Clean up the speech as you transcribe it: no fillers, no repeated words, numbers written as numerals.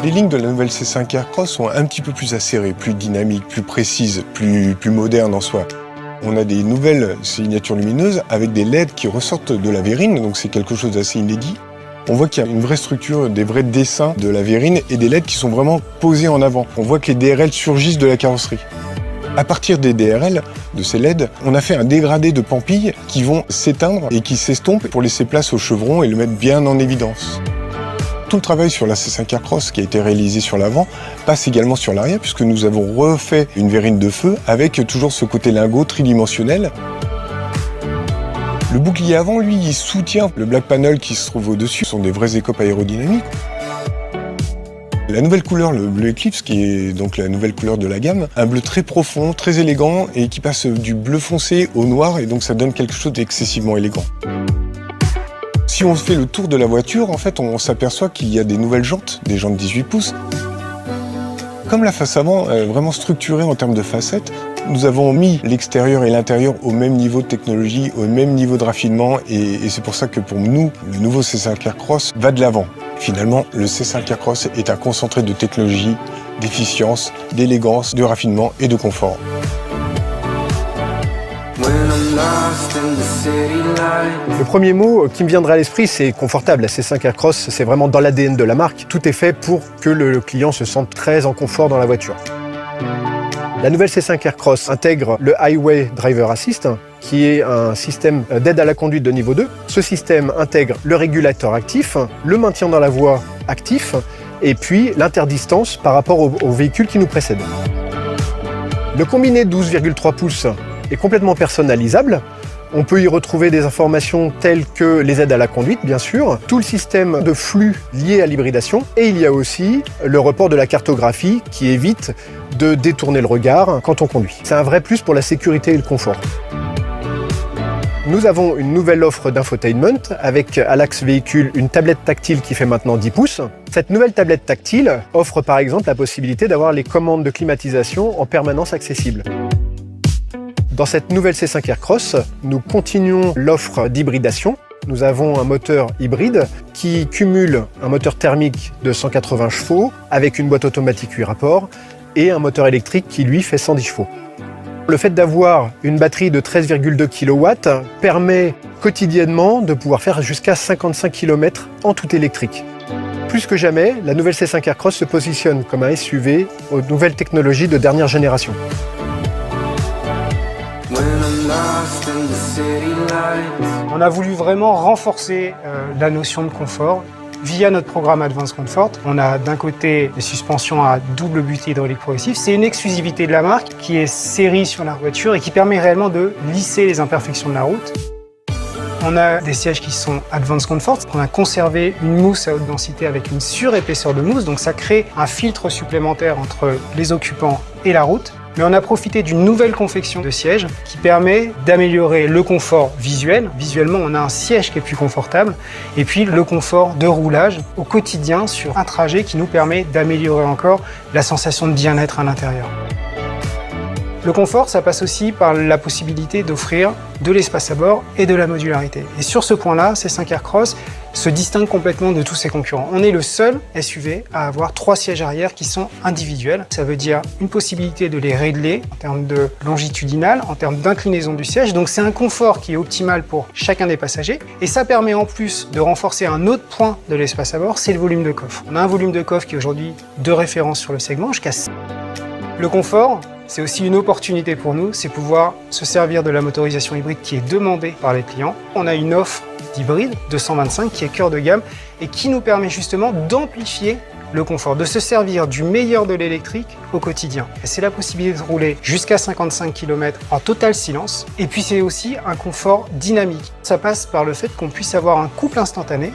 Les lignes de la nouvelle C5 Aircross sont un petit peu plus acérées, plus dynamiques, plus précises, plus modernes en soi. On a des nouvelles signatures lumineuses avec des LED qui ressortent de la verrine, donc c'est quelque chose d'assez inédit. On voit qu'il y a une vraie structure, des vrais dessins de la verrine et des LED qui sont vraiment posés en avant. On voit que les DRL surgissent de la carrosserie. À partir des DRL, de ces LED, on a fait un dégradé de pampilles qui vont s'éteindre et qui s'estompent pour laisser place au chevron et le mettre bien en évidence. Tout le travail sur la C5 Aircross qui a été réalisé sur l'avant passe également sur l'arrière puisque nous avons refait une verrine de feu avec toujours ce côté lingot tridimensionnel. Le bouclier avant, lui, il soutient le black panel qui se trouve au-dessus. Ce sont des vraies écopes aérodynamiques. La nouvelle couleur, le bleu Eclipse, qui est donc la nouvelle couleur de la gamme, un bleu très profond, très élégant et qui passe du bleu foncé au noir et donc ça donne quelque chose d'excessivement élégant. Si on fait le tour de la voiture, en fait, on s'aperçoit qu'il y a des nouvelles jantes, des jantes 18 pouces. Comme la face avant est vraiment structurée en termes de facettes, nous avons mis l'extérieur et l'intérieur au même niveau de technologie, au même niveau de raffinement et c'est pour ça que pour nous, le nouveau C5 Aircross va de l'avant. Finalement, le C5 Aircross est un concentré de technologie, d'efficience, d'élégance, de raffinement et de confort. Le premier mot qui me viendrait à l'esprit, c'est confortable. La C5 Aircross, c'est vraiment dans l'ADN de la marque. Tout est fait pour que le client se sente très en confort dans la voiture. La nouvelle C5 Aircross intègre le Highway Driver Assist, qui est un système d'aide à la conduite de niveau 2. Ce système intègre le régulateur actif, le maintien dans la voie actif, et puis l'interdistance par rapport au véhicule qui nous précède. Le combiné 12,3 pouces est complètement personnalisable. On peut y retrouver des informations telles que les aides à la conduite, bien sûr, tout le système de flux lié à l'hybridation, et il y a aussi le report de la cartographie qui évite de détourner le regard quand on conduit. C'est un vrai plus pour la sécurité et le confort. Nous avons une nouvelle offre d'infotainment avec à l'axe véhicule une tablette tactile qui fait maintenant 10 pouces. Cette nouvelle tablette tactile offre par exemple la possibilité d'avoir les commandes de climatisation en permanence accessibles. Dans cette nouvelle C5 Aircross, nous continuons l'offre d'hybridation. Nous avons un moteur hybride qui cumule un moteur thermique de 180 chevaux avec une boîte automatique 8 rapports et un moteur électrique qui lui fait 110 chevaux. Le fait d'avoir une batterie de 13,2 kW permet quotidiennement de pouvoir faire jusqu'à 55 km en tout électrique. Plus que jamais, la nouvelle C5 Aircross se positionne comme un SUV aux nouvelles technologies de dernière génération. On a voulu vraiment renforcer la notion de confort via notre programme Advanced Comfort. On a d'un côté des suspensions à double butée hydraulique progressive. C'est une exclusivité de la marque qui est série sur la voiture et qui permet réellement de lisser les imperfections de la route. On a des sièges qui sont Advanced Comfort. On a conservé une mousse à haute densité avec une surépaisseur de mousse, donc ça crée un filtre supplémentaire entre les occupants et la route. Mais on a profité d'une nouvelle confection de sièges qui permet d'améliorer le confort visuel. Visuellement, on a un siège qui est plus confortable et puis le confort de roulage au quotidien sur un trajet qui nous permet d'améliorer encore la sensation de bien-être à l'intérieur. Le confort, ça passe aussi par la possibilité d'offrir de l'espace à bord et de la modularité. Et sur ce point-là, C5 Aircross se distingue complètement de tous ses concurrents. On est le seul SUV à avoir 3 sièges arrière qui sont individuels. Ça veut dire une possibilité de les régler en termes de longitudinal, en termes d'inclinaison du siège. Donc c'est un confort qui est optimal pour chacun des passagers. Et ça permet en plus de renforcer un autre point de l'espace à bord, c'est le volume de coffre. On a un volume de coffre qui est aujourd'hui de référence sur le segment, jusqu'à 6. Le confort, c'est aussi une opportunité pour nous, c'est pouvoir se servir de la motorisation hybride qui est demandée par les clients. On a une offre d'hybride 225 qui est cœur de gamme et qui nous permet justement d'amplifier le confort, de se servir du meilleur de l'électrique au quotidien. Et c'est la possibilité de rouler jusqu'à 55 km en total silence. Et puis c'est aussi un confort dynamique. Ça passe par le fait qu'on puisse avoir un couple instantané